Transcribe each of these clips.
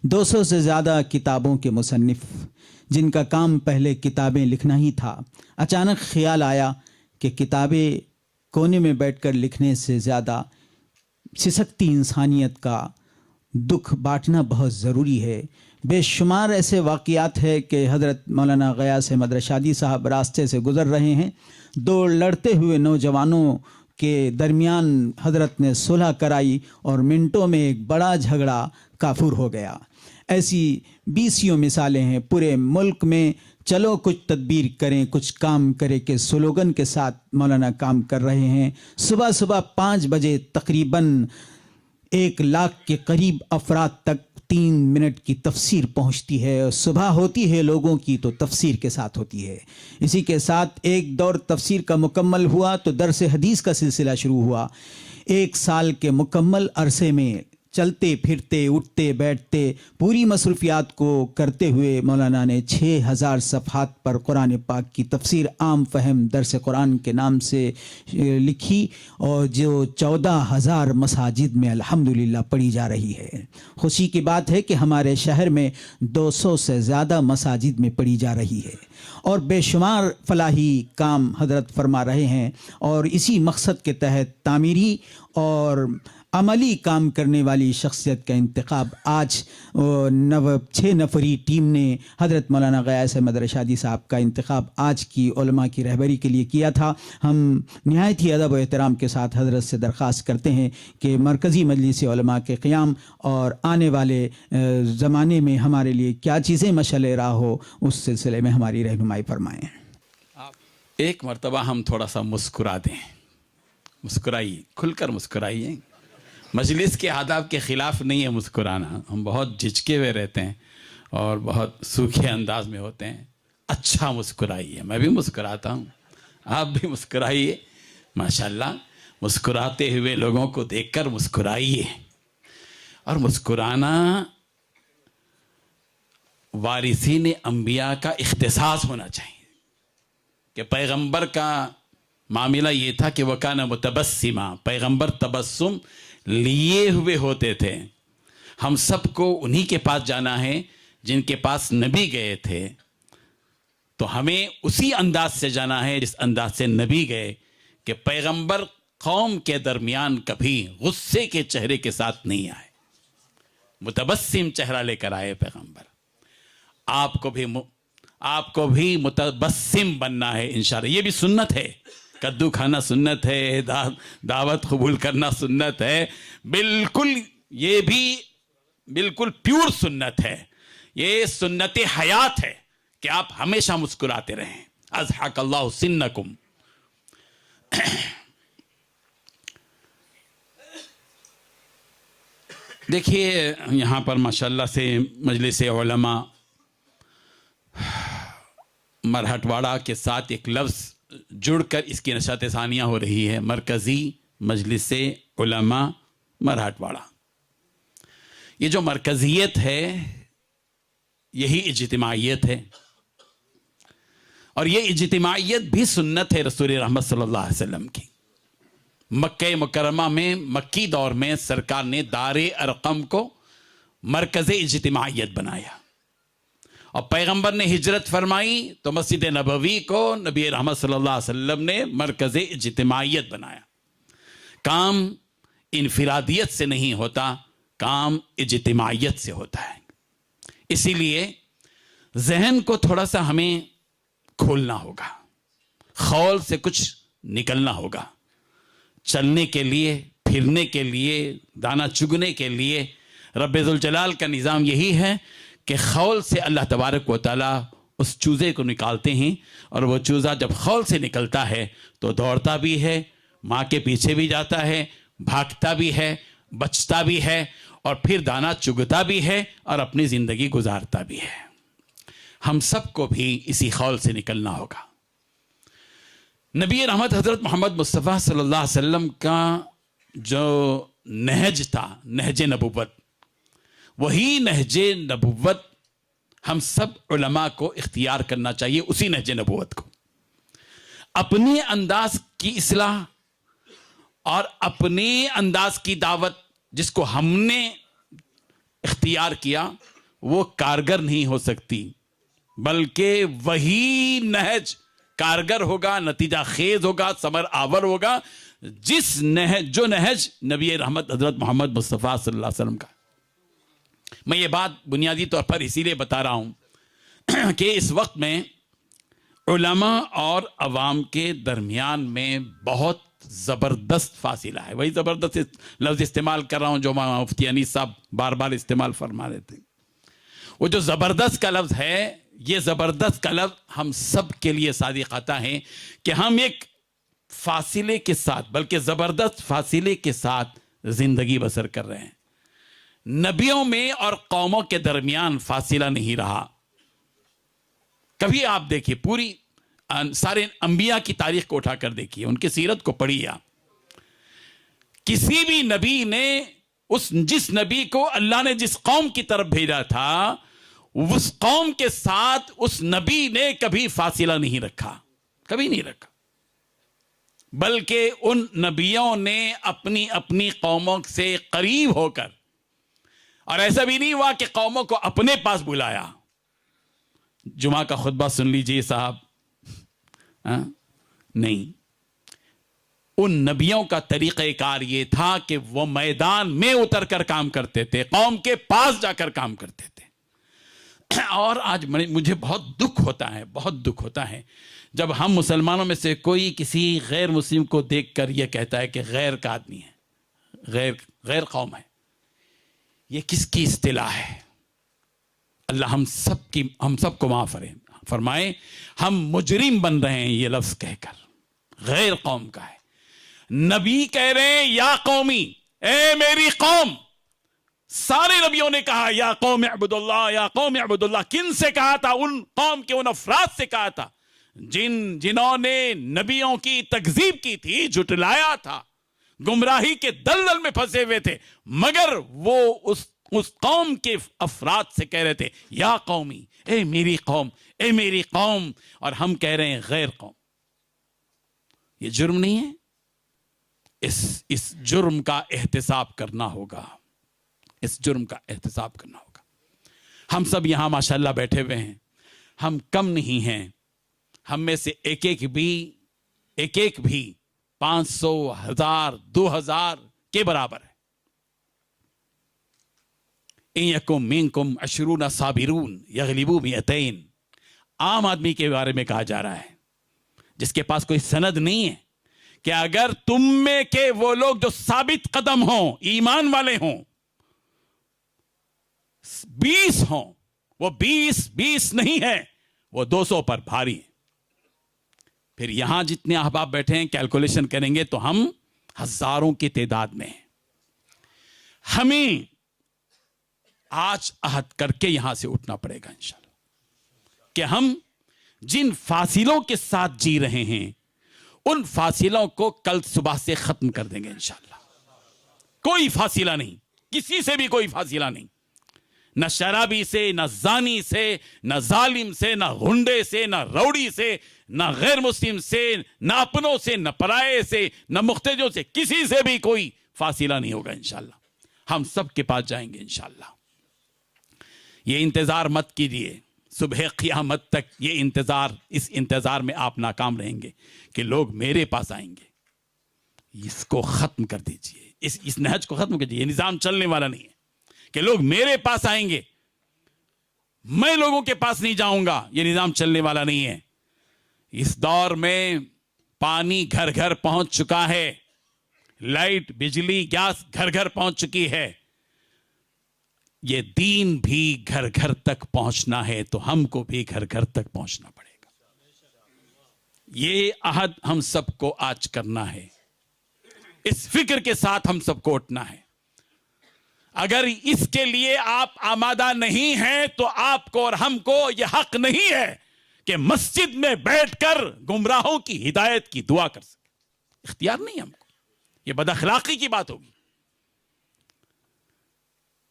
200 से ज़्यादा किताबों के मुसन्निफ़, जिनका काम पहले किताबें लिखना ही था। अचानक ख्याल आया कि किताबें कोने में बैठकर लिखने से ज़्यादा सिसकती इंसानियत का दुख बांटना बहुत ज़रूरी है। बेशुमार ऐसे वाक़यात है कि हज़रत मौलाना ग़यास अहमद रशादी साहब रास्ते से गुज़र रहे हैं। दो लड़ते हुए नौजवानों के दरमियान हज़रत ने सुलह कराई और मिनटों में एक बड़ा झगड़ा काफूर हो गया। ऐसी 20 मिसालें हैं पूरे मुल्क में। चलो कुछ तदबीर करें, कुछ काम करें के स्लोगन के साथ मौलाना काम कर रहे हैं। सुबह सुबह 5 बजे तकरीबन 1 लाख के करीब अफराद तक 3 मिनट की तफसीर पहुंचती है। और सुबह होती है लोगों की तो तफसीर के साथ होती है। इसी के साथ एक दौर तफसीर का मुकम्मल हुआ तो दरस हदीस का सिलसिला शुरू हुआ। 1 साल के मुकम्मल अरसे में चलते फिरते उठते बैठते पूरी मसरूफियात को करते हुए मौलाना ने 6000 सफ़हात पर कुरान पाक की तफसीर आम फ़हम दरस कुरान के नाम से लिखी और जो 14,000 मसाजिद में अल्हम्दुलिल्लाह पढ़ी जा रही है। खुशी की बात है कि हमारे शहर में 200 से ज़्यादा मसाजिद में पढ़ी जा रही है और बेशुमार फलाही काम हजरत फरमा रहे हैं। और इसी मकसद के तहत तामीरी और अमली काम करने वाली शख्सियत का इंतखाब आज 6 नफरी टीम ने हज़रत मौलाना ग़यास अहमद रशादी साहब का इंतखाब आज की उलमा की रहबरी के लिए किया था। हम निहायत ही अदब व एहतराम के साथ हज़रत से दरख्वास्त करते हैं कि मरकज़ी मजलिस उलमा के क़याम और आने वाले ज़माने में हमारे लिए क्या चीज़ें मशअल राह हो, उस सिलसिले में हमारी रहनुमाई फरमाएँ। एक मरतबा हम थोड़ा सा मुस्कुरा दें, मुस्कुराइए, खुलकर मुस्कुराइए। मजलिस के आदाब के ख़िलाफ़ नहीं है मुस्कुराना। हम बहुत झिझके हुए रहते हैं और बहुत सूखे अंदाज में होते हैं। अच्छा मुस्कुराइए, मैं भी मुस्कुराता हूँ, आप भी मुस्कुराइए। माशाल्लाह, मुस्कुराते हुए लोगों को देखकर मुस्कुराइए। और मुस्कुराना वारिसीन अंबिया का इख्तिसास होना चाहिए कि पैगंबर का मामला ये था कि वकाना मुतबस्सिमा, पैगंबर तबस्सुम लिए हुए होते थे। हम सबको उन्हीं के पास जाना है जिनके पास नबी गए थे, तो हमें उसी अंदाज से जाना है जिस अंदाज से नबी गए कि पैगंबर कौम के दरमियान कभी गुस्से के चेहरे के साथ नहीं आए, मुतबस्सिम चेहरा लेकर आए पैगंबर। आपको भी मुतबस्सिम बनना है इंशाअल्लाह। ये भी सुन्नत है, कद्दू खाना सुन्नत है, दावत कबूल करना सुन्नत है, बिल्कुल, ये भी बिल्कुल प्योर सुन्नत है। ये सुन्नत हयात है कि आप हमेशा मुस्कुराते रहें। अज़हक़ल्लाहु सिन्नकुम। देखिए यहाँ पर माशाल्लाह से मजलिस उलमा मरहटवाड़ा के साथ एक लफ्ज़ जुड़कर इसकी नशात सानिया हो रही है, मरकज़ी मजलिस उलमा मरहटवाड़ा। ये जो मरकज़ियत है यही इज्तिमाइयत है और ये इज्तिमाइयत भी सुन्नत है रसूल रहमत सल्लल्लाहु अलैहि वसल्लम की। मक्के मुकर्रमा में मक्की दौर में सरकार ने दारे अरकम को मरकज़ इज्तिमाइयत बनाया और पैगंबर ने हिजरत फरमाई तो मस्जिद नबवी को नबी रहमत सल्लल्लाहु अलैहि वसल्लम ने मरकज़ इज्तिमाइयत बनाया। काम इनफिरादियत से नहीं होता, काम इज्तिमाइयत से होता है। इसीलिए जहन को थोड़ा सा हमें खोलना होगा, खौल से कुछ निकलना होगा। चलने के लिए, फिरने के लिए, दाना चुगने के लिए रब्बे ज़ुल जलाल का निज़ाम यही है कि खौल से अल्लाह तबारक व तआला उस चूज़े को निकालते हैं और वो चूज़ा जब खौल से निकलता है तो दौड़ता भी है, माँ के पीछे भी जाता है, भागता भी है, बचता भी है और फिर दाना चुगता भी है और अपनी ज़िंदगी गुजारता भी है। हम सबको भी इसी खौल से निकलना होगा। नबी रहमत हज़रत मोहम्मद मुस्तफ़ा सल्लल्लाहु अलैहि वसल्लम का जो नहज था, नहज नबुव्वत, वही नहज नबुव्वत हम सब उलमा को इख्तियार करना चाहिए। उसी नहज नबुव्वत को अपने अंदाज की इस्लाह और अपने अंदाज की दावत, जिसको हमने इख्तियार किया वो कारगर नहीं हो सकती, बल्कि वही नहज कारगर होगा, नतीजा खेज होगा, समर आवर होगा, जो नहज नबी रहमत हजरत मोहम्मद मुस्तफ़ा सल्लल्लाहु अलैहि वसल्लम का। मैं ये बात बुनियादी तौर पर इसीलिए बता रहा हूं कि इस वक्त में उलमा और अवाम के दरमियान में बहुत ज़बरदस्त फासिला है। वही ज़बरदस्त लफ्ज़ इस्तेमाल कर रहा हूं जो मुफ्ती अनीस साहब बार बार इस्तेमाल फरमा रहे थे। वो जो ज़बरदस्त का लफ्ज़ है, ये ज़बरदस्त का लफ्ज़ हम सब के लिए सादिक आता है कि हम एक फासिले के साथ, बल्कि ज़बरदस्त फासिले के साथ ज़िंदगी बसर कर रहे हैं। नबियों में और कौमों के दरमियान फासिला नहीं रहा। कभी आप देखिए, पूरी सारे अंबिया की तारीख को उठाकर देखिए, उनकी सीरत को पढ़िए आप। किसी भी नबी ने जिस नबी को अल्लाह ने जिस कौम की तरफ भेजा था, उस कौम के साथ उस नबी ने कभी फासिला नहीं रखा, कभी नहीं रखा, बल्कि उन नबियों ने अपनी अपनी कौमों से करीब होकर, और ऐसा भी नहीं हुआ कि कौमों को अपने पास बुलाया। जुमा का खुतबा सुन लीजिए साहब, नहीं, उन नबियों का तरीक़ेकार ये था कि वो मैदान में उतरकर काम करते थे, कौम के पास जाकर काम करते थे। और आज मुझे बहुत दुख होता है, बहुत दुख होता है जब हम मुसलमानों में से कोई किसी गैर मुस्लिम को देखकर यह कहता है कि गैर का आदमी है, गैर कौम है। ये किसकी इस्तिलाह है? अल्लाह हम सबको माफ फरमाए। हम मुजरिम बन रहे हैं ये लफ्ज कहकर, गैर कौम का है। नबी कह रहे हैं या कौमी, ए मेरी कौम। सारे नबियों ने कहा या कौम अब्दुल्लाह, या कौम अब्दुल्लाह। किन से कहा था? उन कौम के उन अफराद से कहा था जिन्होंने नबियों की तकजीब की थी, जुटलाया था, गुमराही के दलदल में फंसे हुए थे, मगर वो उस कौम के अफराद से कह रहे थे या कौमी, ए मेरी कौम, ए मेरी कौम। और हम कह रहे हैं गैर कौम। ये जुर्म नहीं है? इस जुर्म का एहतिसाब करना होगा, इस जुर्म का एहतिसाब करना होगा। हम सब यहां माशाल्लाह बैठे हुए हैं, हम कम नहीं हैं। हम में से एक एक भी 500, 1000, 2000 के बराबर है। इयकुम मिनकुम अशरून साबिरून यगलिबू मिअतैन। आम आदमी के बारे में कहा जा रहा है जिसके पास कोई सनद नहीं है कि अगर तुम में के वो लोग जो साबित कदम हों, ईमान वाले हों, 20 हों, वो 20 नहीं है, वो 200 पर भारी है। फिर यहां जितने अहबाब बैठे हैं, कैलकुलेशन करेंगे तो हम हजारों की तादाद में हैं। हमें आज अहद करके यहां से उठना पड़ेगा इंशाल्लाह कि हम जिन फासिलों के साथ जी रहे हैं, उन फासिलों को कल सुबह से खत्म कर देंगे इंशाल्लाह। कोई फासिला नहीं, किसी से भी कोई फासिला नहीं, न शराबी से, न जानी से, न जालिम से, न गुंडे से, न रौड़ी से, न गैर मुस्लिम से, न अपनों से, न पराये से, न मुख्तजों से, किसी से भी कोई फासिला नहीं होगा इंशाल्लाह। हम सब के पास जाएंगे इंशाल्लाह। ये इंतजार मत कीजिए सुबह क़यामत तक, ये इंतजार, इस इंतजार में आप नाकाम रहेंगे कि लोग मेरे पास आएंगे। इसको खत्म कर दीजिए, इस नहज को खत्म कीजिए। ये निजाम चलने वाला नहीं है कि लोग मेरे पास आएंगे, मैं लोगों के पास नहीं जाऊंगा। ये निजाम चलने वाला नहीं है। इस दौर में पानी घर घर पहुंच चुका है, लाइट, बिजली, गैस घर घर पहुंच चुकी है। ये दीन भी घर घर तक पहुंचना है तो हमको भी घर घर तक पहुंचना पड़ेगा। ये अहद हम सबको आज करना है, इस फिक्र के साथ हम सबको उठना है। अगर इसके लिए आप आमादा नहीं हैं तो आपको और हमको यह हक नहीं है कि मस्जिद में बैठकर गुमराहों की हिदायत की दुआ कर सके। इख्तियार नहीं हमको, यह बदअखलाकी की बात होगी।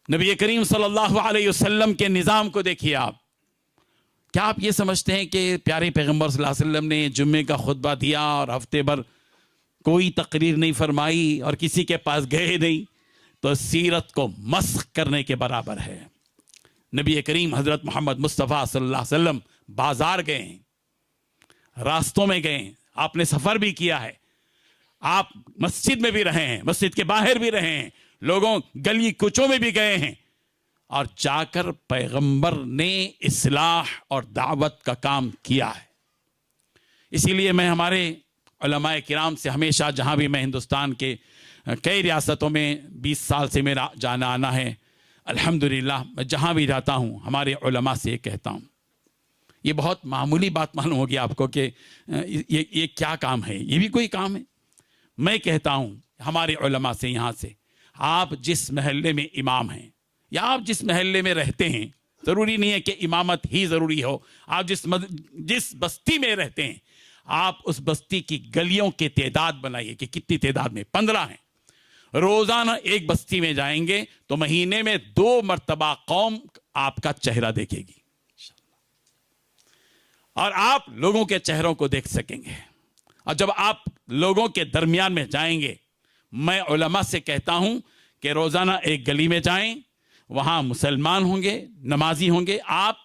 नबी करीम सल्लल्लाहु अलैहि वसल्लम के निज़ाम को देखिए आप। क्या आप ये समझते हैं कि प्यारे पैगंबर सल्लल्लाहु अलैहि वसल्लम ने जुम्मे का खुतबा दिया और हफ्ते भर कोई तकरीर नहीं फरमाई और किसी के पास गए नहीं, तो सीरत को मस्ख करने के बराबर है। नबी करीम हजरत मोहम्मद मुस्तफ़ा सल्लल्लाहु अलैहि वसल्लम बाजार गए, रास्तों में गए, आपने सफर भी किया है, आप मस्जिद में भी रहे हैं, मस्जिद के बाहर भी रहे हैं, लोगों गली कुचों में भी गए हैं, और जाकर पैगंबर ने इस्लाह और दावत का काम किया है। इसीलिए मैं हमारे उलमाए किराम से हमेशा, जहां भी मैं हिंदुस्तान के कई रियासतों में 20 साल से मेरा जाना आना है, अल्हम्दुलिल्लाह मैं जहां भी जाता हूं उलमा उलमा से कहता हूं, ये बहुत मामूली बात मालूम होगी आपको कि ये क्या काम है, ये भी कोई काम है। मैं कहता हूं हमारे उलमा से, यहाँ से, आप जिस महल्ले में इमाम हैं या आप जिस महल्ले में रहते हैं, ज़रूरी नहीं है कि इमामत ही ज़रूरी हो, आप जिस बस्ती में रहते हैं, आप उस बस्ती की गलियों की तादाद बनाइए कि कितनी तादाद में, 15 हैं। रोज़ाना एक बस्ती में जाएंगे तो महीने में 2 मरतबा कौम आपका चेहरा देखेगी और आप लोगों के चेहरों को देख सकेंगे। और जब आप लोगों के दरमियान में जाएंगे, मैं उलमा से कहता हूं कि रोज़ाना एक गली में जाएं, वहां मुसलमान होंगे, नमाजी होंगे, आप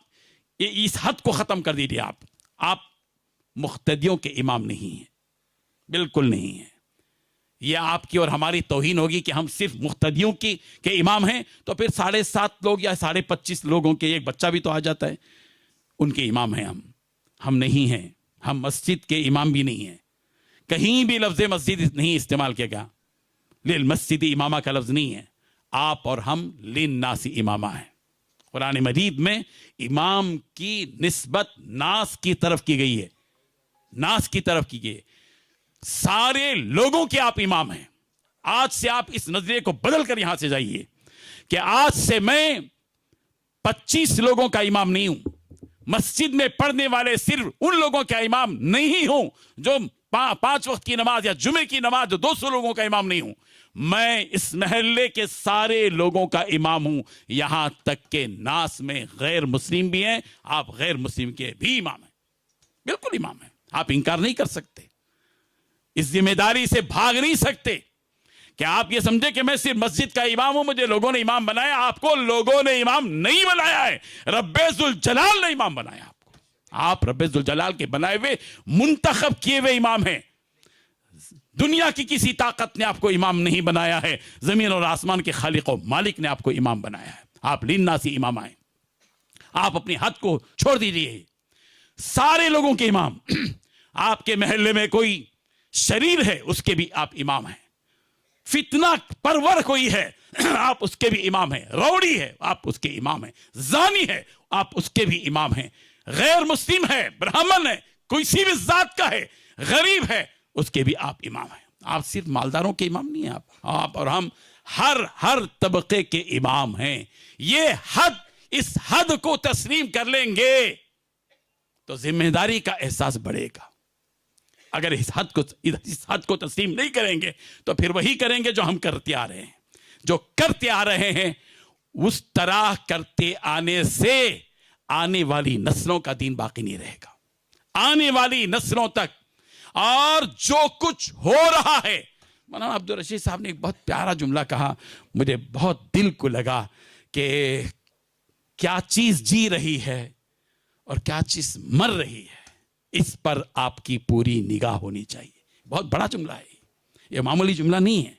इस हद को ख़त्म कर दीजिए। आप मुख्तदियों के इमाम नहीं हैं, बिल्कुल नहीं है। यह आपकी और हमारी तौहीन होगी कि हम सिर्फ मुख्तदियों के इमाम हैं, तो फिर 7.5 लोग या 25.5 लोगों के एक बच्चा भी तो आ जाता है, उनके इमाम हैं हम नहीं हैं। हम मस्जिद के इमाम भी नहीं हैं। कहीं भी लफ्ज़ मस्जिद नहीं इस्तेमाल किया गया, लिल मस्जिद इमामा का लफ्ज़ नहीं है। आप और हम लिन नासी इमामा हैं। कुरान मजीद में इमाम की निस्बत नास की तरफ की गई है, नास की तरफ की गई है। सारे लोगों के आप इमाम हैं। आज से आप इस नजरिए को बदल कर यहां से जाइए कि आज से मैं 25 लोगों का इमाम नहीं हूं, मस्जिद में पढ़ने वाले सिर्फ उन लोगों का इमाम नहीं हूं जो 5 वक्त की नमाज या जुमे की नमाज जो 200 लोगों का इमाम नहीं हूं। मैं इस महल्ले के सारे लोगों का इमाम हूं, यहां तक के नास में गैर मुस्लिम भी हैं, आप गैर मुस्लिम के भी इमाम हैं, बिल्कुल इमाम हैं। आप इंकार नहीं कर सकते, इस जिम्मेदारी से भाग नहीं सकते कि आप ये समझे कि मैं सिर्फ मस्जिद का इमाम हूं, मुझे लोगों ने इमाम बनाया। आपको लोगों ने इमाम नहीं बनाया है, रब्बे जुल जलाल ने इमाम बनाया आपको। आप रब्बे जुल जलाल के बनाए हुए मुंतखब किए हुए इमाम हैं। दुनिया की किसी ताकत ने आपको इमाम नहीं बनाया है, जमीन और आसमान के खालिक और मालिक ने आपको इमाम बनाया है। आप लिन्नासी इमाम आए। आप अपनी हद को छोड़ दीजिए, सारे लोगों के इमाम। आपके महल्ले में कोई शरीर है, उसके भी आप इमाम हैं। फितना परवर कोई है, आप उसके भी इमाम हैं। रौड़ी है, आप उसके इमाम हैं। जानी है, आप उसके भी इमाम हैं। गैर मुस्लिम है, ब्राह्मण है, किसी भी जात का है, गरीब है, उसके भी आप इमाम हैं। आप सिर्फ मालदारों के इमाम नहीं हैं, आप और हम हर तबके के इमाम हैं। ये हद, इस हद को तस्लीम कर लेंगे तो जिम्मेदारी का एहसास बढ़ेगा। अगर इस हद को तस्लीम नहीं करेंगे तो फिर वही करेंगे जो हम करते आ रहे हैं। जो करते आ रहे हैं उस तरह करते आने से आने वाली नस्लों का दीन बाकी नहीं रहेगा, आने वाली नस्लों तक। और जो कुछ हो रहा है, मौलाना अब्दुल रशीद साहब ने एक बहुत प्यारा जुमला कहा, मुझे बहुत दिल को लगा कि क्या चीज जी रही है और क्या चीज मर रही है, इस पर आपकी पूरी निगाह होनी चाहिए। बहुत बड़ा जुमला है, यह मामूली जुमला नहीं है,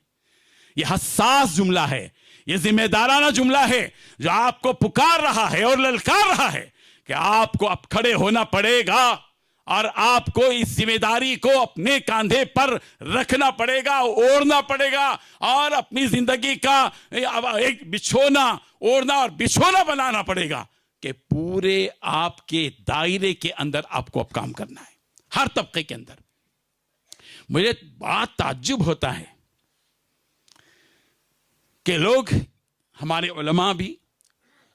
यह हसास जुमला है, यह जिम्मेदाराना जुमला है जो आपको पुकार रहा है और ललकार रहा है कि आपको अब खड़े होना पड़ेगा और आपको इस जिम्मेदारी को अपने कांधे पर रखना पड़ेगा, ओढ़ना पड़ेगा और अपनी जिंदगी का एक बिछोना, ओढ़ना और बिछोना बनाना पड़ेगा कि पूरे आपके दायरे के अंदर आपको अब काम करना है, हर तबके के अंदर। मुझे बड़ा ताज्जुब होता है कि लोग, हमारे उलमा भी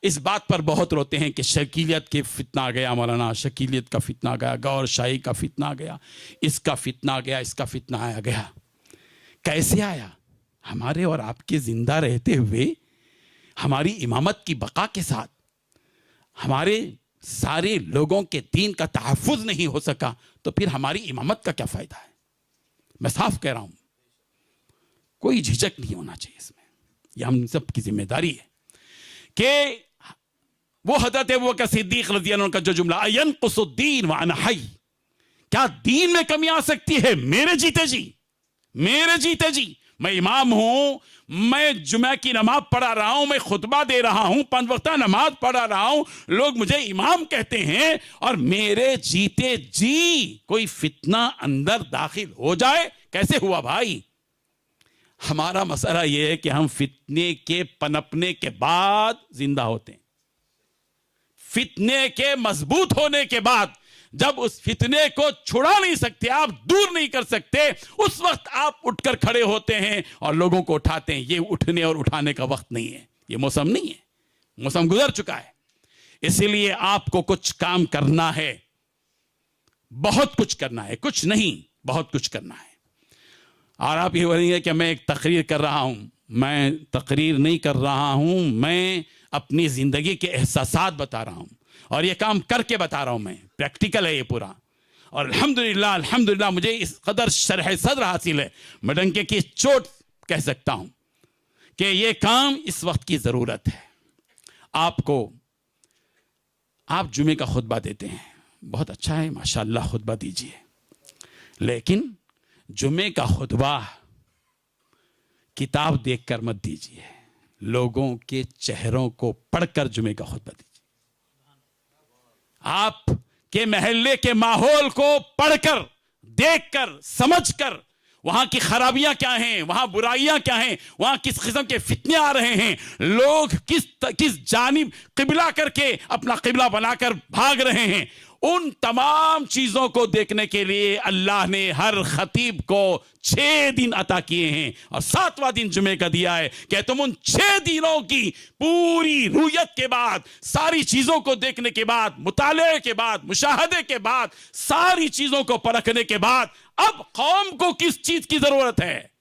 इस बात पर बहुत रोते हैं कि शकीलियत के फितना आ गया, मौलाना शकीलियत का फितना आ गया, गौर शाही का फितना आ गया, इसका फितना आ गया, इसका फितना आ गया। कैसे आया? हमारे और आपके जिंदा रहते हुए हमारी इमामत की बका के साथ हमारे सारे लोगों के दीन का तहफ़्फ़ुज़ नहीं हो सका तो फिर हमारी इमामत का क्या फ़ायदा है? मैं साफ कह रहा हूँ, कोई झिझक नहीं होना चाहिए इसमें। ये हम सब की जिम्मेदारी है कि वो हजरत अबू बकर सिद्दीक रज़ी अल्लाह अन्हु का जो जुमला अयनकुसुद्दीन व अना हय, क्या दीन में कमी आ सकती है मेरे जीते जी? मेरे जीते जी मैं इमाम हूं, मैं जुमे की नमाज पढ़ा रहा हूं, मैं खुतबा दे रहा हूं, 5 वक्त नमाज पढ़ा रहा हूं, लोग मुझे इमाम कहते हैं, और मेरे जीते जी कोई फितना अंदर दाखिल हो जाए? कैसे हुआ भाई? हमारा मसला यह है कि हम फितने के पनपने के बाद जिंदा होते हैं, फितने के मजबूत होने के बाद, जब उस फितने को छुड़ा नहीं सकते, आप दूर नहीं कर सकते, उस वक्त आप उठकर खड़े होते हैं और लोगों को उठाते हैं। ये उठने और उठाने का वक्त नहीं है, ये मौसम नहीं है, मौसम गुजर चुका है। इसलिए आपको कुछ काम करना है, बहुत कुछ करना है, कुछ नहीं बहुत कुछ करना है। और आप ये बोलेंगे कि मैं एक तकरीर कर रहा हूं, मैं तकरीर नहीं कर रहा हूं, मैं अपनी जिंदगी के एहसासात बता रहा हूं और ये काम करके बता रहा हूं, मैं प्रैक्टिकल है ये पूरा। और अल्हम्दुलिल्लाह अल्हम्दुलिल्लाह मुझे इस कदर शरह सद्र हासिल है, मैं डंके की चोट कह सकता हूं कि ये काम इस वक्त की जरूरत है। आपको, आप जुमे का खुतबा देते हैं, बहुत अच्छा है, माशाअल्लाह खुतबा दीजिए, लेकिन जुमे का खुतबा किताब देखकर मत दीजिए, लोगों के चेहरों को पढ़कर जुमे का खुतबा दीजिए। आप के महल्ले के माहौल को पढ़कर, देखकर, समझकर, वहां की खराबियां क्या हैं, वहां बुराइयां क्या हैं, वहां किस किस्म के फितने आ रहे हैं, लोग किस जानिब किबला करके अपना किबला बनाकर भाग रहे हैं, उन तमाम चीजों को देखने के लिए अल्लाह ने हर खतीब को 6 दिन अता किए हैं और 7वां दिन जुमे का दिया है कि तुम उन 6 दिनों की पूरी रुयत के बाद, सारी चीजों को देखने के बाद, मुताले के बाद, मुशाहदे के बाद, सारी चीजों को परखने के बाद अब कौम को किस चीज की जरूरत है?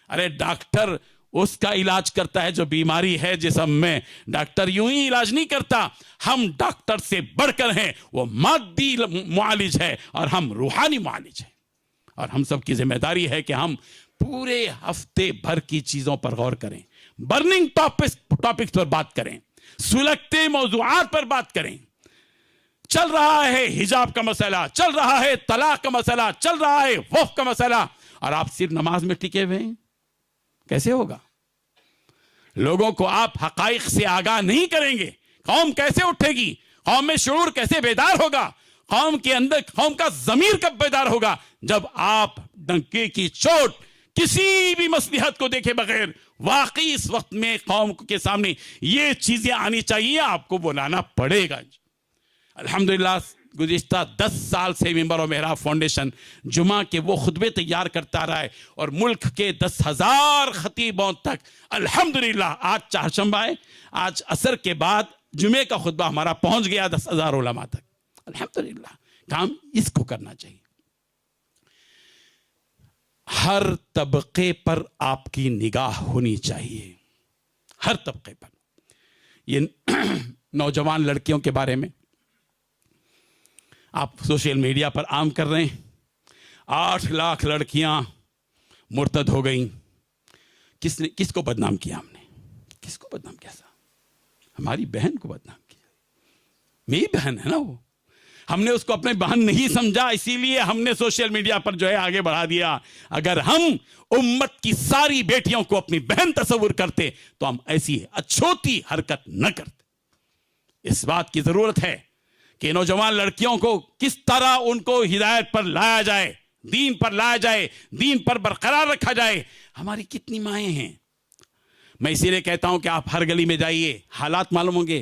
अरे डॉक्टर उसका इलाज करता है जो बीमारी है जिस्म में, डॉक्टर यूं ही इलाज नहीं करता, हम डॉक्टर से बढ़कर हैं, वो मादी मुआलिज है और हम रूहानी मुआलिज हैं। और हम सब की जिम्मेदारी है कि हम पूरे हफ्ते भर की चीजों पर गौर करें, बर्निंग टॉपिक्स पर बात करें, सुलगते मौजूआत पर बात करें। चल रहा है हिजाब का मसला, चल रहा है तलाक का मसला, चल रहा है वक्फ का मसला, और आप सिर्फ नमाज में टिके हुए हैं, कैसे होगा? लोगों को आप हकाइक से आगाह नहीं करेंगे, कौम कैसे उठेगी? कौम में शऊर कैसे बेदार होगा? कौम के अंदर, कौम का जमीर कब बेदार होगा? जब आप डंके की चोट किसी भी मसलिहत को देखे बगैर, वाकई इस वक्त में कौम के सामने ये चीजें आनी चाहिए, आपको बुलाना पड़ेगा। अल्हम्दुलिल्लाह गुज़िश्ता 10 साल से मिंबर और मेहराब फाउंडेशन जुमा के वो खुतबे तैयार करता रहा है और मुल्क के 10,000 खतीबों तक अल्हम्दुलिल्लाह, आज चारशंबा है, आज असर के बाद जुमे का खुतबा हमारा पहुंच गया 10,000 उलमा तक। अल्हम्दुलिल्लाह, काम इसको करना चाहिए। हर तबके पर आपकी निगाह होनी चाहिए, हर तबके पर। ये नौजवान लड़कियों के बारे में आप सोशल मीडिया पर आम कर रहे हैं, 8 लाख लड़कियां मुर्तद हो गई। किसको बदनाम किया हमने? किसको बदनाम किया? हमारी बहन को बदनाम किया। मेरी बहन है ना वो, हमने उसको अपनी बहन नहीं समझा, इसीलिए हमने सोशल मीडिया पर जो है आगे बढ़ा दिया। अगर हम उम्मत की सारी बेटियों को अपनी बहन तस्वुर करते तो हम ऐसी अछूती हरकत न करते। इस बात की जरूरत है कि नौजवान लड़कियों को किस तरह उनको हिदायत पर लाया जाए, दीन पर लाया जाए, दीन पर बरकरार रखा जाए। हमारी कितनी माएँ हैं। मैं इसीलिए कहता हूं कि आप हर गली में जाइए, हालात मालूम होंगे,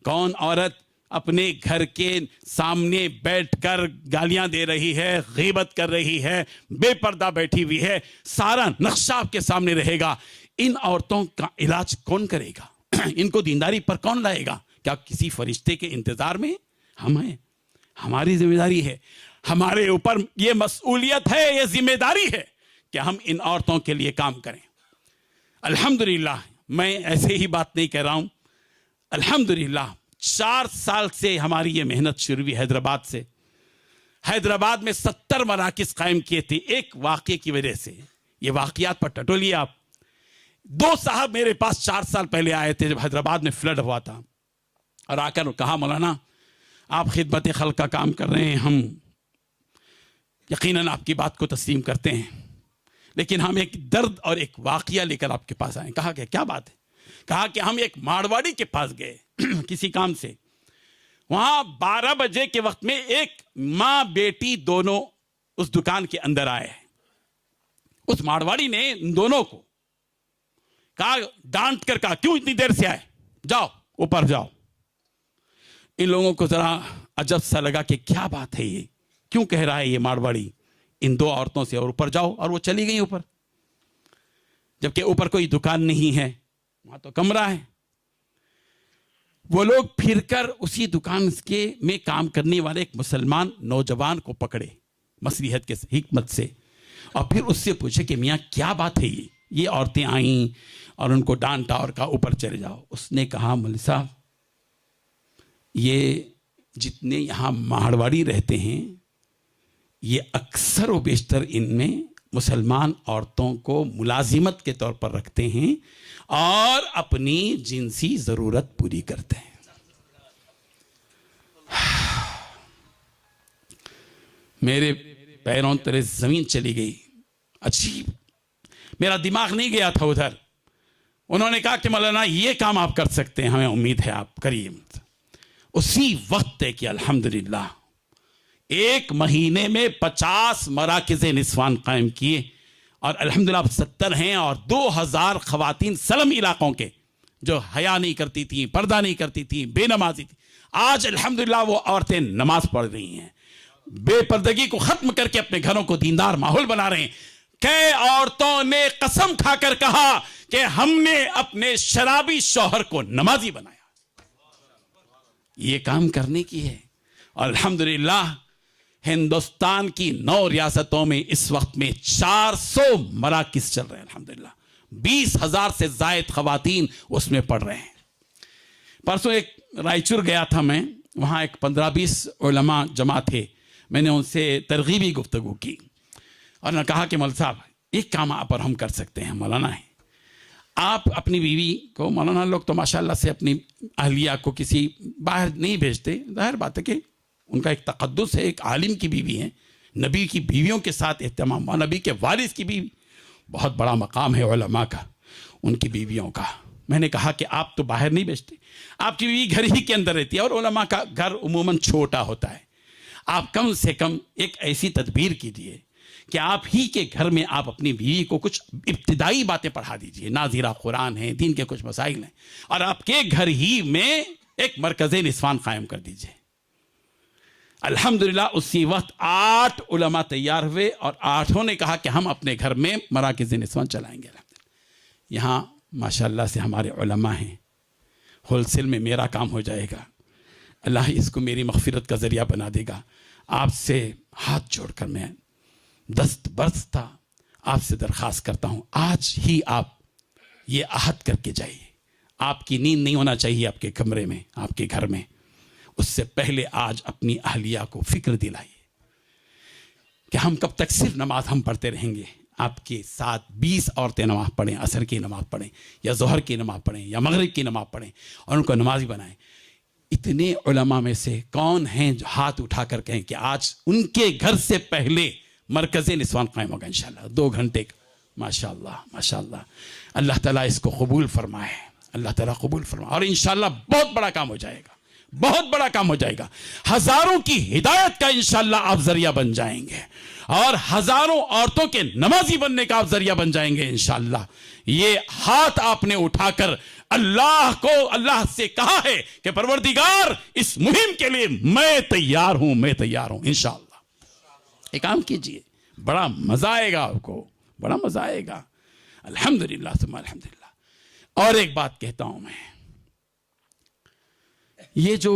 कौन औरत अपने घर के सामने बैठकर गालियां दे रही है, गीबत कर रही है, बेपर्दा बैठी हुई है, सारा नक्शा आपके सामने रहेगा। इन औरतों का इलाज कौन करेगा? इनको दीनदारी पर कौन लाएगा? क्या किसी फरिश्ते के इंतजार में हम हैं? हमारी जिम्मेदारी है, हमारे ऊपर ये मसूलियत है, ये जिम्मेदारी है कि हम इन औरतों के लिए काम करें। अल्हम्दुलिल्लाह, मैं ऐसे ही बात नहीं कर रहा हूं, अल्हम्दुलिल्लाह 4 साल से हमारी ये मेहनत शुरू हुई हैदराबाद से। हैदराबाद में 70 मराकिज कायम किए थे एक वाक़े की वजह से। ये वाक़ियात पर टटोलिए आप। दो साहब मेरे पास 4 साल पहले आए थे जब हैदराबाद में फ्लड हुआ था, और आकर कहा मौलाना आप खिदमत खल्क का काम कर रहे हैं, हम यकीनन आपकी बात को तस्लीम करते हैं, लेकिन हम एक दर्द और एक वाकया लेकर आपके पास आए। कहा कि क्या बात है? कहा कि हम एक मारवाड़ी के पास गए किसी काम से, वहां 12 बजे के वक्त में एक माँ बेटी दोनों उस दुकान के अंदर आए। उस मारवाड़ी ने इन दोनों को कहा, डांट कर कहा, क्यों इतनी देर से आए, जाओ ऊपर जाओ। इन लोगों को जरा अजब सा लगा कि क्या बात है, ये क्यों कह रहा है ये मारवाड़ी इन दो औरतों से, और ऊपर जाओ। और वो चली गई ऊपर, जबकि ऊपर कोई दुकान नहीं है, वहां तो कमरा है। वो लोग फिरकर उसी दुकान के में काम करने वाले एक मुसलमान नौजवान को पकड़े मसलिहत के हिकमत से, और फिर उससे पूछे कि मियाँ क्या बात है, ये औरतें आईं और उनको डांटा और कहा ऊपर चले जाओ। उसने कहा, मौलवी साहब ये जितने यहाँ मारवाड़ी रहते हैं, ये अक्सर व बेशतर इनमें मुसलमान औरतों को मुलाजिमत के तौर पर रखते हैं और अपनी जिनसी जरूरत पूरी करते हैं। मेरे पैरों तले जमीन चली गई, अजीब, मेरा दिमाग नहीं गया था उधर। उन्होंने कहा कि मौलाना ये काम आप कर सकते हैं, हमें उम्मीद है आप करिए। उसी वक्त है कि अल्हम्दुलिल्लाह 1 महीने में 50 मराकिज़े निस्वान कायम किए, और अल्हम्दुलिल्लाह 70 हैं, और 2000 खवातीन सलम इलाकों के जो हया नहीं करती थी, पर्दा नहीं करती थी, बेनमाजी थी, आज अल्हम्दुलिल्लाह वो औरतें नमाज पढ़ रही हैं, बेपर्दगी को खत्म करके अपने घरों को दीनदार माहौल बना रहे हैं। कई औरतों ने कसम खाकर कहा कि हमने अपने शराबी शौहर को नमाजी बनाया। ये काम करने की है, और अल्हम्दुलिल्लाह हिंदुस्तान की 9 रियासतों में इस वक्त में 400 मराकिज़ चल रहे हैं। अल्हम्दुलिल्लाह 20,000 से ज़ायद खवातीन उसमें पढ़ रहे हैं। परसों एक रायचूर गया था मैं, वहाँ एक 15-20 उलमा जमा थे, मैंने उनसे तरगीबी गुफ्तगू की और उन्होंने कहा कि मौलवी साहब एक काम आप और हम कर सकते हैं, मौलाना है, आप अपनी बीवी को, मौलाना लोग तो माशाल्लाह से अपनी अहलिया को किसी बाहर नहीं भेजते, जाहिर बात है कि उनका एक तक़द्दुस है, एक आलिम की बीवी है, नबी की बीवियों के साथ एहतमाम, नबी के वारिस की बीवी, बहुत बड़ा मकाम है उलमा का, उनकी बीवियों का। मैंने कहा कि आप तो बाहर नहीं भेजते, आपकी बीवी घर ही के अंदर रहती है, और उलमा का घर उमूमन छोटा होता है, आप कम से कम एक ऐसी तदबीर कीजिए कि आप ही के घर में आप अपनी बीवी को कुछ इब्तिदाई बातें पढ़ा दीजिए, नाज़िरा कुरान है, दीन के कुछ मसाइल हैं, और आपके घर ही में एक मरकज़े निस्वान कायम कर दीजिए। अल्हम्दुलिल्लाह उसी वक्त 8 उलमा तैयार हुए, और 8 ने कहा कि हम अपने घर में मराकिज़ निस्वान चलाएंगे। यहाँ माशाल्लाह से हमारे उलमा हैं, होलसेल में मेरा काम हो जाएगा, अल्लाह इसको मेरी मग़फ़िरत का ज़रिया बना देगा। आपसे हाथ जोड़कर मैं दस्तबरस्ता आपसे दरख्वास्त करता हूँ, आज ही आप ये आहद करके जाइए। आपकी नींद नहीं होना चाहिए आपके कमरे में, आपके घर में, उससे पहले आज अपनी अहलिया को फिक्र दिलाइए कि हम कब तक सिर्फ नमाज हम पढ़ते रहेंगे, आपके साथ 20 औरतें नमाज पढ़ें, असर की नमाज पढ़ें या ज़ोहर की नमाज पढ़ें या मगरिब की नमाज पढ़ें, और उनको नमाजी बनाएं। इतने उलमा में से कौन हैं जो हाथ उठाकर कहें कि आज उनके घर से पहले मरकज़े निस्वान कायम होगा इंशाल्लाह 2 घंटे का। माशाल्लाह माशाल्लाह, अल्लाह ताला इसको कबूल फरमाए, अल्लाह ताला कबूल फरमाए, और इंशाल्लाह बहुत बड़ा काम हो जाएगा, बहुत बड़ा काम हो जाएगा। हजारों की हिदायत का इंशाल्लाह आप जरिया बन जाएंगे, और हजारों औरतों के नमाजी बनने का आप जरिया बन जाएंगे इंशाल्लाह। ये हाथ आपने उठाकर अल्लाह को, अल्लाह से कहा है कि परवरदिगार इस मुहिम के लिए मैं तैयार हूं, मैं तैयार हूं इंशाल्लाह। एक काम कीजिए, बड़ा मजा आएगा आपको, बड़ा मजा आएगा। अल्हम्दुलिल्लाह सुम्मा अल्हम्दुलिल्लाह। और एक बात कहता हूं मैं, ये जो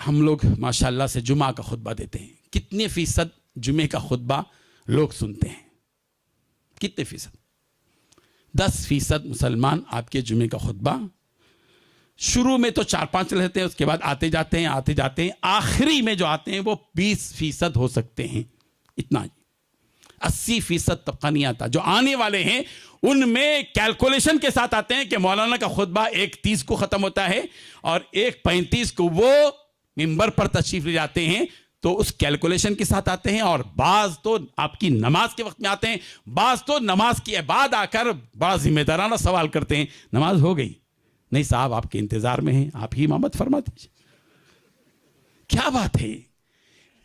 हम लोग माशाल्लाह से जुमा का खुतबा देते हैं, कितने फीसद जुमे का खुतबा लोग सुनते हैं? कितने फीसद? 10% मुसलमान आपके जुमे का खुतबा शुरू में तो 4-5 रहते हैं, उसके बाद आते जाते हैं, आते जाते हैं, आखिरी में जो आते हैं वो 20% हो सकते हैं, इतना ही। 80% तबका नहीं आता। जो आने वाले हैं उनमें कैलकुलेशन के साथ आते हैं कि मौलाना का खुतबा 1:30 को ख़त्म होता है और 1:35 को वो मिंबर पर तशरीफ ले जाते हैं, तो उस कैलकुलेशन के साथ आते हैं। और बाज तो आपकी नमाज के वक्त में आते हैं, बाज तो नमाज के बाद आकर बड़ा जिम्मेदाराना सवाल करते हैं, नमाज हो गई? नहीं साहब, आपके इंतजार में हैं, आप ही इमामत फरमा दीजिए। क्या बात है!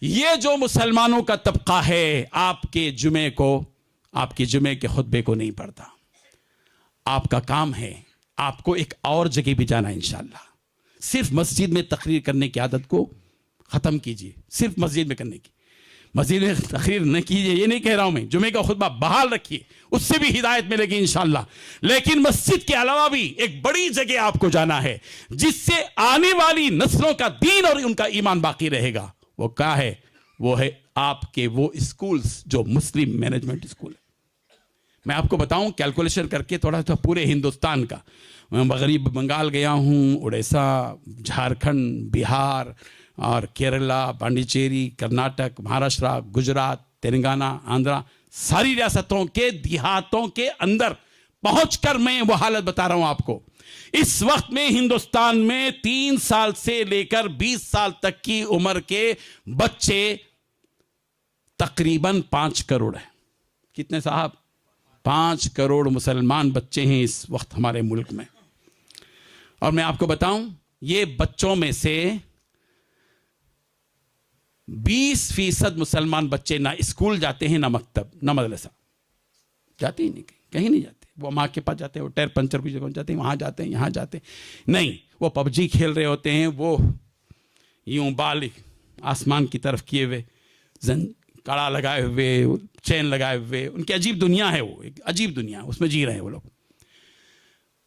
ये जो मुसलमानों का तबका है आपके जुमे को, आपके जुमे के खुतबे को नहीं पढ़ता। आपका काम है आपको एक और जगह भी जाना है इंशाअल्लाह। सिर्फ मस्जिद में तकरीर करने की आदत को ख़त्म कीजिए, सिर्फ मस्जिद में करने की। मस्जिद में तकरीर न कीजिए, ये नहीं कह रहा हूं मैं, जुमे का खुतबा बहाल रखिए, उससे भी हिदायत मिलेगी इंशाअल्लाह। लेकिन मस्जिद के अलावा भी एक बड़ी जगह आपको जाना है जिससे आने वाली नस्लों का दीन और उनका ईमान बाकी रहेगा। वो क्या है? वो है आपके वो स्कूल्स जो मुस्लिम मैनेजमेंट स्कूल है। मैं आपको बताऊं कैलकुलेशन करके थोड़ा सा पूरे हिंदुस्तान का, मैं मगरबी बंगाल गया हूं, उड़ीसा, झारखंड, बिहार और केरला, पांडिचेरी, कर्नाटक, महाराष्ट्र, गुजरात, तेलंगाना, आंध्रा, सारी रियासतों के देहातों के अंदर पहुंचकर मैं वो हालत बता रहा हूं आपको। इस वक्त में हिंदुस्तान में 3 साल से लेकर 20 साल तक की उम्र के बच्चे तकरीबन 5 करोड़ हैं। कितने साहब? 5 करोड़ मुसलमान बच्चे हैं इस वक्त हमारे मुल्क में। और मैं आपको बताऊं, ये बच्चों में से 20% मुसलमान बच्चे ना स्कूल जाते हैं, ना मकतब, ना मदरसा, जाते ही नहीं, कहीं नहीं जाते। वो माँ के पास जाते हैं, वो टायर पंचर की जगह जाते हैं, वहाँ जाते हैं, यहाँ जाते हैं, नहीं, वो पबजी खेल रहे होते हैं, वो यूं बाल आसमान की तरफ किए हुए, कड़ा लगाए हुए, चैन लगाए हुए, उनकी अजीब दुनिया है, वो एक अजीब दुनिया, उसमें जी रहे हैं वो लोग।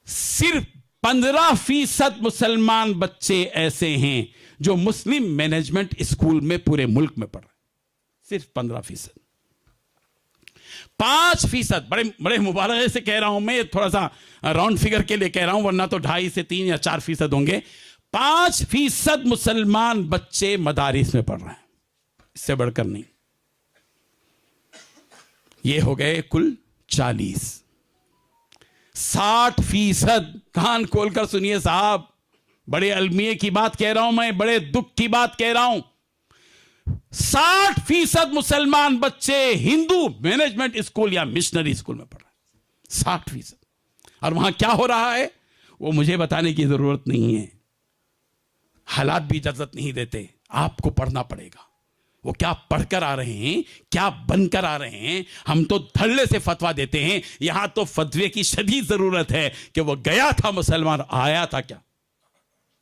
सिर्फ 15% मुसलमान बच्चे ऐसे हैं जो मुस्लिम मैनेजमेंट स्कूल में पूरे मुल्क में पढ़ रहे हैं, सिर्फ 15%। 5% बड़े बड़े मुबारक से कह रहा हूं मैं, थोड़ा सा राउंड फिगर के लिए कह रहा हूं, वरना तो 2.5 से 3 या 4% होंगे। 5% मुसलमान बच्चे मदारिस में पढ़ रहे हैं, इससे बढ़कर नहीं। ये हो गए कुल 40। 60%, कान खोलकर सुनिए साहब, बड़े अलमिये की बात कह रहा हूं मैं, बड़े दुख की बात कह रहा हूं। 60% मुसलमान बच्चे हिंदू मैनेजमेंट स्कूल या मिशनरी स्कूल में पढ़ रहे हैं, 60%। और वहां क्या हो रहा है वो मुझे बताने की जरूरत नहीं है, हालात भी इजाजत नहीं देते, आपको पढ़ना पड़ेगा। वो क्या पढ़कर आ रहे हैं, क्या बनकर आ रहे हैं, हम तो धड़ल्ले से फतवा देते हैं। यहां तो फतवे की शदीद जरूरत है कि वो गया था मुसलमान, आया था क्या?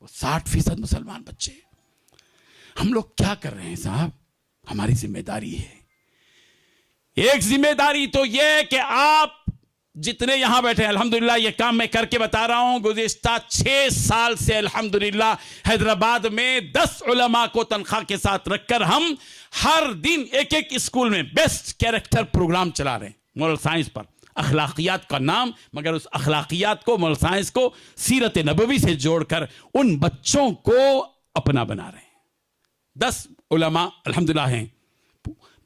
वो 60% मुसलमान बच्चे। हम लोग क्या कर रहे हैं साहब? हमारी जिम्मेदारी है। एक जिम्मेदारी तो यह कि आप जितने यहां बैठे हैं, अल्हम्दुलिल्लाह ये काम मैं करके बता रहा हूं। गुज़िश्ता 6 साल से अल्हम्दुलिल्लाह हैदराबाद में 10 उलमा को तनख्वाह के साथ रखकर हम हर दिन एक स्कूल में बेस्ट कैरेक्टर प्रोग्राम चला रहे हैं, मोरल साइंस पर, अखलाकियात का नाम, मगर उस अखलाकियात को, मोरल साइंस को सीरत नबवी से जोड़कर उन बच्चों को अपना बना रहे हैं। 10 उलमा अल्हम्दुलिल्लाह हैं,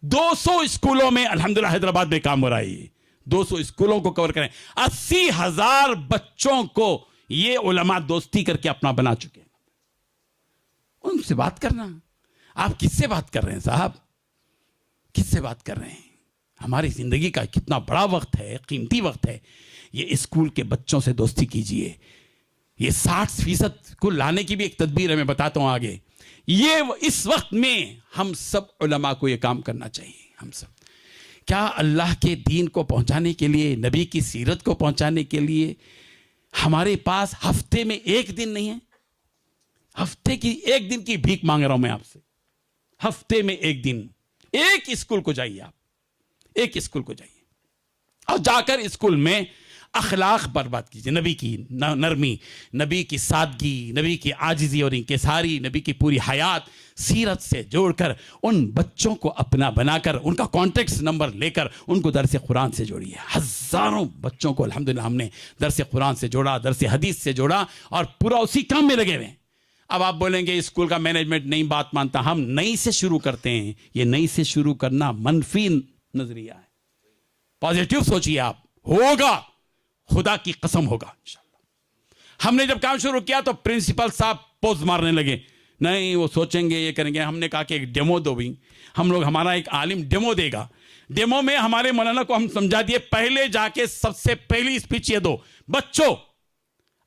200 स्कूलों में अल्हम्दुलिल्लाह हैदराबाद में काम हो रहा है। 200 स्कूलों को कवर करें, 80,000 बच्चों को ये उलमा दोस्ती करके अपना बना चुके हैं। उनसे बात करना, आप किससे बात कर रहे हैं साहब? किससे बात कर रहे हैं? हमारी जिंदगी का कितना बड़ा वक्त है, कीमती वक्त है। ये स्कूल के बच्चों से दोस्ती कीजिए। ये 60% को लाने की भी एक तदबीर है, मैं बताता हूं आगे। ये इस वक्त में हम सब उलमा को ये काम करना चाहिए। हम सब क्या अल्लाह के दीन को पहुंचाने के लिए, नबी की सीरत को पहुंचाने के लिए हमारे पास हफ्ते में 1 दिन नहीं है? हफ्ते की 1 दिन की भीख मांग रहा हूं मैं आपसे। हफ्ते में 1 दिन एक स्कूल को जाइए, आप एक स्कूल को जाइए और जाकर स्कूल में अखलाक बर्बाद कीजिए। नबी की नरमी, नबी की सादगी, नबी की आजिज़ी और इंकिसारी, नबी की पूरी हयात सीरत से जोड़कर उन बच्चों को अपना बनाकर, उनका कॉन्टेक्स्ट नंबर लेकर उनको दरस कुरान से जोड़िए। हज़ारों बच्चों को अल्हम्दुलिल्लाह हमने दरस कुरान से जोड़ा, दरस हदीस से जोड़ा और पूरा उसी काम में लगे हुए हैं। अब आप बोलेंगे स्कूल का मैनेजमेंट नहीं बात मानता। हम नई से शुरू करते हैं। ये नई से शुरू करना मनफी नजरिया है। पॉजिटिव सोचिए आप, होगा, खुदा की कसम होगा इंशाल्लाह। हमने जब काम शुरू किया तो प्रिंसिपल साहब पोज मारने लगे, नहीं वो सोचेंगे ये करेंगे। हमने कहा कि एक डेमो दो भी, हम लोग, हमारा एक आलिम डेमो देगा। डेमो में हमारे मौलाना को हम समझा दिए, पहले जाके सबसे पहली स्पीच ये दो, बच्चों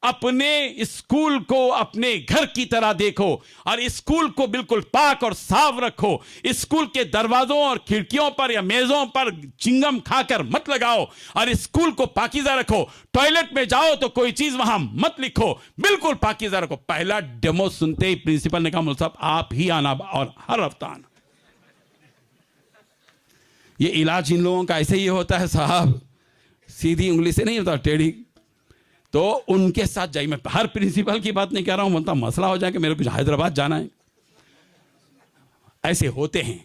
अपने स्कूल को अपने घर की तरह देखो और स्कूल को बिल्कुल पाक और साफ रखो। स्कूल के दरवाजों और खिड़कियों पर या मेजों पर चिंगम खाकर मत लगाओ और स्कूल को पाकीज़ा रखो। टॉयलेट में जाओ तो कोई चीज वहां मत लिखो, बिल्कुल पाकीज़ा रखो। पहला डेमो सुनते ही प्रिंसिपल ने कहा, मुल्क साहब आप ही आना और हर हफ्ता आना। ये इलाज इन लोगों का ऐसे ही होता है साहब, सीधी उंगली से नहीं होता, टेढ़ी। तो उनके साथ जाइए। मैं हर प्रिंसिपल की बात नहीं कह रहा हूं, मतलब मसला हो जाए कि मेरे को हैदराबाद जाना है, ऐसे होते हैं।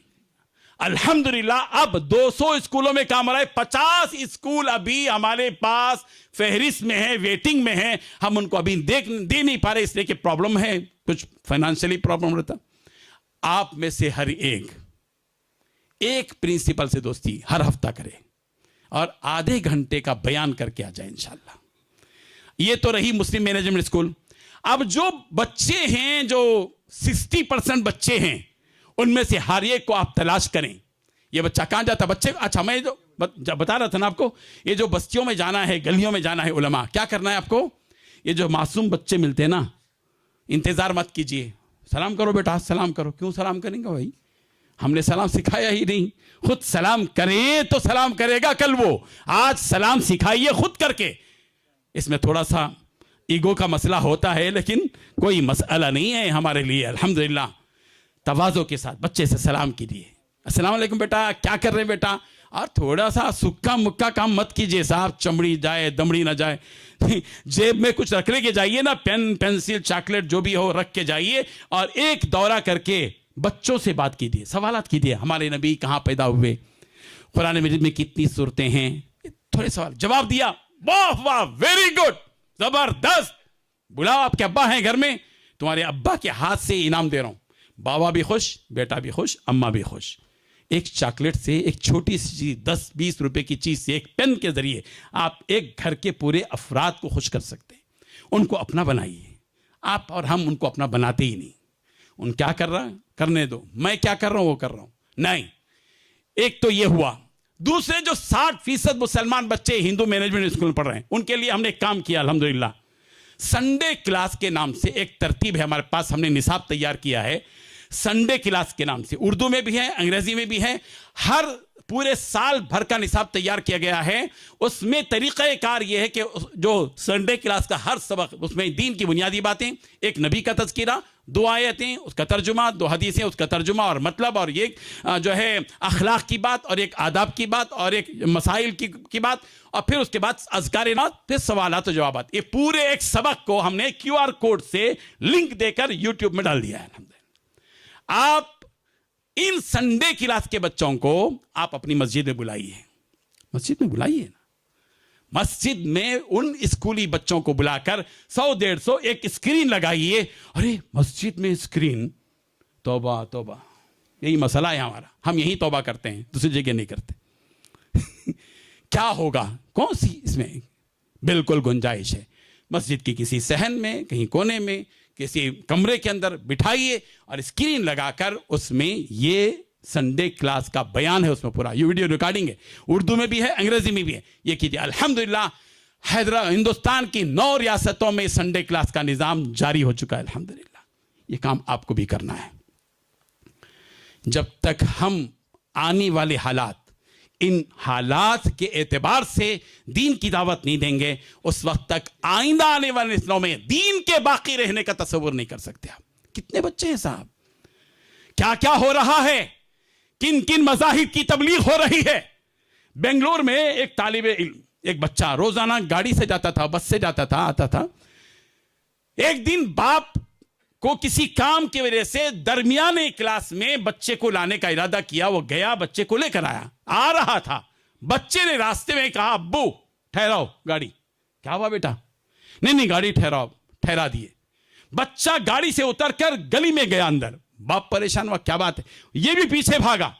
अल्हम्दुलिल्लाह अब 200 स्कूलों में काम हो रहा है, 50 स्कूल अभी हमारे पास फहरिस्त में है, वेटिंग में है। हम उनको अभी दे नहीं पा रहे, इसलिए कि प्रॉब्लम है, कुछ फाइनेंशियली प्रॉब्लम रहता। आप में से हर एक प्रिंसिपल से दोस्ती हर हफ्ता करे और आधे घंटे का बयान करके आ जाए इंशाल्लाह। ये तो रही मुस्लिम मैनेजमेंट स्कूल। अब जो बच्चे हैं, जो 60% बच्चे हैं, उनमें से हर एक को आप तलाश करें। ये बच्चा कहां जाता बच्चे, अच्छा मैं जो बता रहा था ना आपको, ये जो बस्तियों में जाना है, गलियों में जाना है, उलमा क्या करना है आपको, ये जो मासूम बच्चे मिलते हैं ना, इंतजार मत कीजिए, सलाम करो बेटा, सलाम करो। क्यों सलाम करेंगे भाई, हमने सलाम सिखाया ही नहीं। खुद सलाम करे तो सलाम करेगा कल वो, आज सलाम सिखाइए खुद करके। इसमें थोड़ा सा ईगो का मसला होता है, लेकिन कोई मसला नहीं है हमारे लिए। अल्हम्दुलिल्लाह तवाज़ो के साथ बच्चे से सलाम कीजिए, अस्सलाम वालेकुम बेटा, क्या कर रहे हैं बेटा। और थोड़ा सा सुक्का मुक्का काम मत कीजिए साहब, चमड़ी जाए दमड़ी ना जाए। जेब में कुछ रख लेके जाइए ना, पेन पेंसिल चॉकलेट जो भी हो रख के जाइए, और एक दौरा करके बच्चों से बात कीजिए, सवालात कीजिए। हमारे नबी कहाँ पैदा हुए, कुरान मजीद में कितनी सूरतें हैं, थोड़े सवाल जवाब दिया, वाह वाह वेरी गुड, जबरदस्त। बुलाओ, आपके अब्बा हैं घर में, तुम्हारे अब्बा के हाथ से इनाम दे रहा हूं। बाबा भी खुश, बेटा भी खुश, अम्मा भी खुश। एक चॉकलेट से, एक छोटी सी चीज, 10-20 रुपए की चीज से, एक पेन के जरिए आप एक घर के पूरे अफराद को खुश कर सकते हैं। उनको अपना बनाइए। आप और हम उनको अपना बनाते ही नहीं। उन क्या कर रहा है करने दो, मैं क्या कर रहा हूं वो कर रहा हूं, नहीं। एक तो ये हुआ। दूसरे जो 60% मुसलमान बच्चे हिंदू मैनेजमेंट स्कूल में पढ़ रहे हैं, उनके लिए हमने एक काम किया अल्हम्दुलिल्लाह। संडे क्लास के नाम से एक तरतीब है हमारे पास, हमने निसाब तैयार किया है संडे क्लास के नाम से। उर्दू में भी है, अंग्रेजी में भी है, हर पूरे साल भर का निसाब तैयार किया गया है। उसमें तरीक़ाकार यह है कि जो संडे क्लास का हर सबक, उसमें दीन की बुनियादी बातें, एक नबी का तज़किरा, 2 आयतें उसका तर्जुमा, 2 हदीसें उसका तर्जुमा और मतलब, और ये जो है अखलाक की बात, और एक आदाब की बात, और एक मसाइल की बात, और फिर उसके बाद अज़कार नात, फिर सवालात और जवाबात। ये पूरे एक सबक को हमने QR कोड से लिंक देकर यूट्यूब में डाल दिया है। आप इन संडे क्लास के बच्चों को आप अपनी मस्जिद में बुलाइए, मस्जिद में बुलाइए ना। मस्जिद में उन स्कूली बच्चों को बुलाकर 100-150 एक स्क्रीन लगाइए। अरे मस्जिद में स्क्रीन, तौबा तौबा, यही मसला है हमारा, हम यही तौबा करते हैं, दूसरी जगह नहीं करते। क्या होगा, कौन सी इसमें बिल्कुल गुंजाइश है। मस्जिद की किसी सहन में, कहीं कोने में, किसी कमरे के अंदर बिठाइए और स्क्रीन लगाकर उसमें ये संडे क्लास का बयान है, उसमें पूरा ये वीडियो रिकॉर्डिंग है, उर्दू में भी है, अंग्रेजी में भी है, ये कीजिए। अल्हम्दुलिल्लाह हिंदुस्तान की 9 रियासतों में संडे क्लास का निज़ाम जारी हो चुका है अल्हम्दुलिल्लाह। ये काम आपको भी करना है। जब तक हम आने वाले हालात, इन हालात के एतबार से दीन की दावत नहीं देंगे, उस वक्त तक आइंदा आने वाले नस्लों में दीन के बाकी रहने का तस्वुर नहीं कर सकते आप। कितने बच्चे हैं साहब, क्या क्या हो रहा है, किन किन मज़ाहिब की तबलीग हो रही है। बेंगलोर में एक तालिबे इल्म, एक बच्चा रोजाना गाड़ी से जाता था, बस से जाता था, आता था। एक दिन बाप को किसी काम की वजह से दरमियाने क्लास में बच्चे को लाने का इरादा किया। वो गया, बच्चे को लेकर आया, आ रहा था, बच्चे ने रास्ते में कहा, अब्बू ठहराओ गाड़ी। क्या हुआ बेटा? नहीं नहीं गाड़ी ठहराओ, ठहरा दिए। बच्चा गाड़ी से उतरकर गली में गया अंदर। बाप परेशान हुआ, क्या बात है? ये भी पीछे भागा।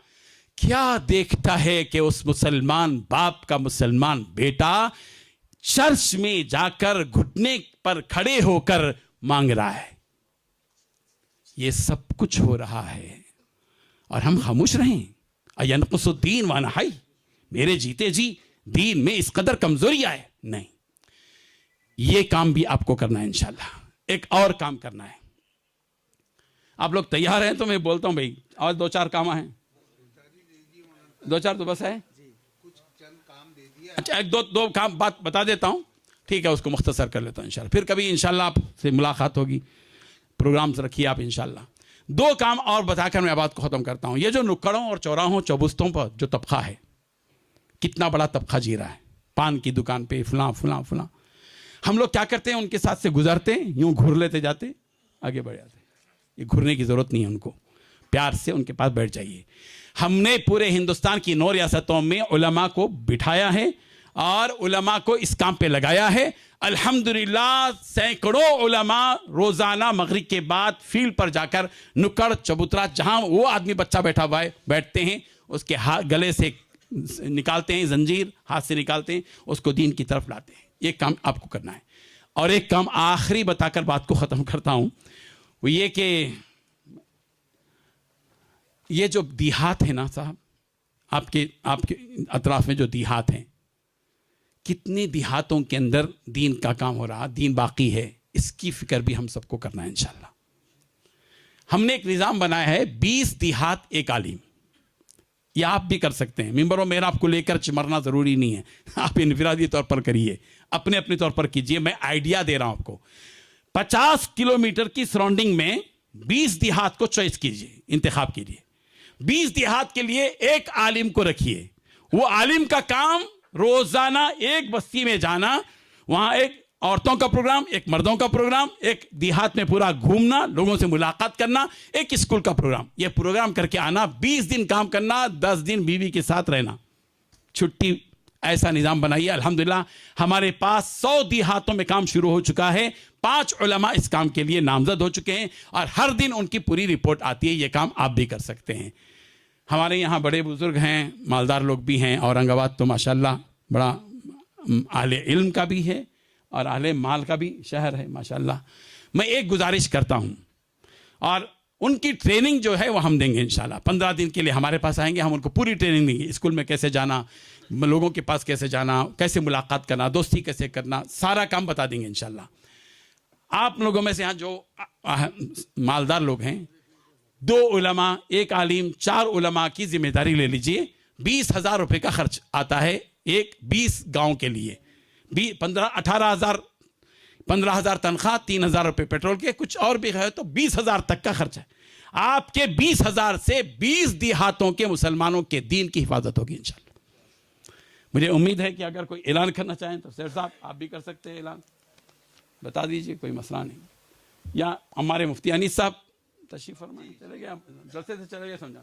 क्या देखता है कि उस मुसलमान बाप का मुसलमान बेटा चर्च में जाकर घुटने पर खड़े होकर मांग रहा है। ये सब कुछ हो रहा है और हम खामोश रहें। अयनकुसुद्दीन व नहई, मेरे जीते जी दीन में इस कदर कमजोरी आए? नहीं, ये काम भी आपको करना है इंशाल्लाह। एक और काम करना है। आप लोग तैयार हैं तो मैं बोलता हूं भाई, और 2-4 काम हैं। 2-4 तो बस है। अच्छा, एक दो काम बात बता देता हूं, ठीक है, उसको मुख्तसर कर लेता हूं इंशाल्लाह। फिर कभी इंशाल्लाह आपसे मुलाकात होगी, प्रोग्राम रखिए आप इंशाल्लाह। 2 काम और बताकर मैं बात को ख़त्म करता हूं। ये जो नुक्कड़ों और चौराहों चौबुस्तों पर जो तबका है, कितना बड़ा तबका जी रहा है, पान की दुकान पे फलां फलां फलां, हम लोग क्या करते हैं, उनके साथ से गुजरते हैं, यूं घूर लेते जाते, आगे बढ़ जाते। ये घूरने की ज़रूरत नहीं है, उनको प्यार से उनके पास बैठ जाइए। हमने पूरे हिंदुस्तान की 9 रियासतों में उलमा को बिठाया है और उलमा को इस काम पे लगाया है। अल्हम्दुलिल्लाह सैकड़ों उलमा रोज़ाना मगरिब के बाद फील्ड पर जाकर नुक्कड़ चबूतरा, जहां वो आदमी बच्चा बैठा हुआ है, बैठते हैं, उसके हाथ गले से निकालते हैं, जंजीर हाथ से निकालते हैं, उसको दीन की तरफ लाते हैं। ये काम आपको करना है। और एक काम आखिरी बताकर बात को ख़त्म करता हूं, वो ये कि ये जो देहात है ना साहब, आपके अतराफ में जो देहात हैं, कितने देहातों के अंदर दीन का काम हो रहा, दीन बाकी है, इसकी फिक्र भी हम सबको करना है इंशाल्लाह। हमने एक निज़ाम बनाया है, 20 देहात एक आलिम। ये आप भी कर सकते हैं। मिंबर और मेहराब को लेकर चिमरना ज़रूरी नहीं है, आप इनफरादी तौर पर करिए, अपने अपने तौर पर कीजिए। मैं आइडिया दे रहा हूं आपको। 50 किलोमीटर की सराउंडिंग में 20 देहात को चॉइस कीजिए, इंतखाब कीजिए। 20 देहात के लिए एक आलिम को रखिए। वो आलिम का काम रोजाना एक बस्ती में जाना, वहां एक औरतों का प्रोग्राम, एक मर्दों का प्रोग्राम, एक देहात में पूरा घूमना, लोगों से मुलाकात करना, एक स्कूल का प्रोग्राम, ये प्रोग्राम करके आना, 20 दिन काम करना, 10 दिन बीवी के साथ रहना, छुट्टी। ऐसा निज़ाम बनाइए। अल्हम्दुलिल्लाह हमारे पास 100 देहातों में काम शुरू हो चुका है। 5 उलमा इस काम के लिए नामजद हो चुके हैं और हर दिन उनकी पूरी रिपोर्ट आती है। ये काम आप भी कर सकते हैं। हमारे यहाँ बड़े बुजुर्ग हैं, मालदार लोग भी हैं। औरंगाबाद तो माशाल्लाह बड़ा आले इल्म का भी है और आले माल का भी शहर है माशाल्लाह। मैं एक गुजारिश करता हूँ, और उनकी ट्रेनिंग जो है वो हम देंगे इंशाल्लाह। 15 दिन के लिए हमारे पास आएंगे, हम उनको पूरी ट्रेनिंग देंगे। स्कूल में कैसे जाना, लोगों के पास कैसे जाना, कैसे मुलाकात करना, दोस्ती कैसे करना, सारा काम बता देंगे इंशाल्लाह। आप लोगों में से यहाँ जो मालदार लोग हैं, 2 उलमा, 1 आलिम, 4 उलमा की जिम्मेदारी ले लीजिए। 20,000 रुपये का खर्च आता है एक 20 गाँव के लिए। 15,000 तनख्वाह, 3,000 रुपये पेट्रोल के, कुछ और भी है तो 20,000 तक का खर्च है। आपके 20,000 से 20 देहातों के मुसलमानों के दीन की हिफाजत होगी इंशाल्लाह। मुझे उम्मीद है कि अगर कोई ऐलान करना चाहें तो शेर साहब आप भी कर सकते हैं ऐलान, बता दीजिए, कोई मसला नहीं। या हमारे मुफ्ती अनीस साहब तशरीफ फरमाएं, चले गए, जलसे से चले गए, समझा।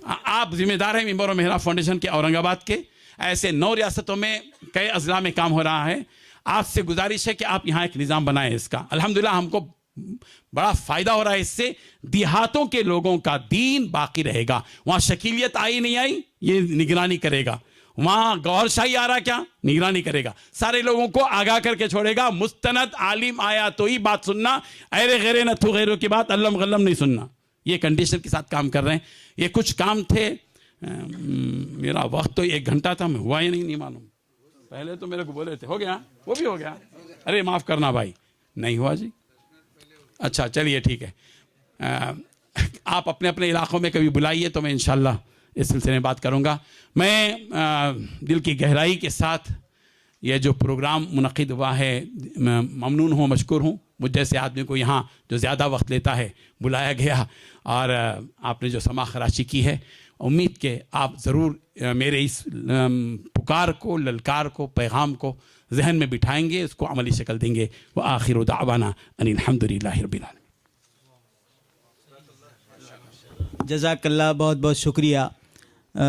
आप जिम्मेदार हैं मिंबर और मेहराब फाउंडेशन के औरंगाबाद के। ऐसे 9 रियासतों में कई अजला में काम हो रहा है। आपसे गुजारिश है कि आप यहाँ एक निज़ाम बनाएं इसका। अल्हम्दुलिल्लाह हमको बड़ा फ़ायदा हो रहा है इससे। देहातों के लोगों का दीन बाकी रहेगा। वहाँ शकीलियत आई नहीं आई, ये निगरानी करेगा। वहाँ गौरशाही आ रहा, क्या निगरानी करेगा। सारे लोगों को आगाह करके छोड़ेगा। मुस्तनद आलिम आया तो ही बात सुनना, अरे गैरे न थू गैरों की बात अल्लम गल्लम नहीं सुनना। ये कंडीशन के साथ काम कर रहे हैं। ये कुछ काम थे, मेरा वक्त तो 1 घंटा था, मैं हुआ ही नहीं मालूम। पहले तो मेरे को बोले थे हो गया, वो भी हो गया। अरे माफ़ करना भाई, नहीं हुआ जी। अच्छा चलिए ठीक है। आप अपने अपने इलाक़ों में कभी बुलाइए तो मैं इंशाल्लाह इस सिलसिले में बात करूँगा। मैं दिल की गहराई के साथ ये जो प्रोग्राम मुनक़िद हुआ है, ममनून हूँ, मशकूर हूँ। मुझ जैसे आदमी को यहाँ जो ज़्यादा वक्त लेता है बुलाया गया, और आपने जो समा खराशी की है, उम्मीद के आप ज़रूर मेरे इस पुकार को, ललकार को, पैगाम को जहन में बिठाएंगे, उसको अमली शक्ल देंगे। व आखिर दावाना अनिल हम्दुलिल्लाहि रब्बिल आलमीन। जज़ाकल्लाह, बहुत बहुत शुक्रिया।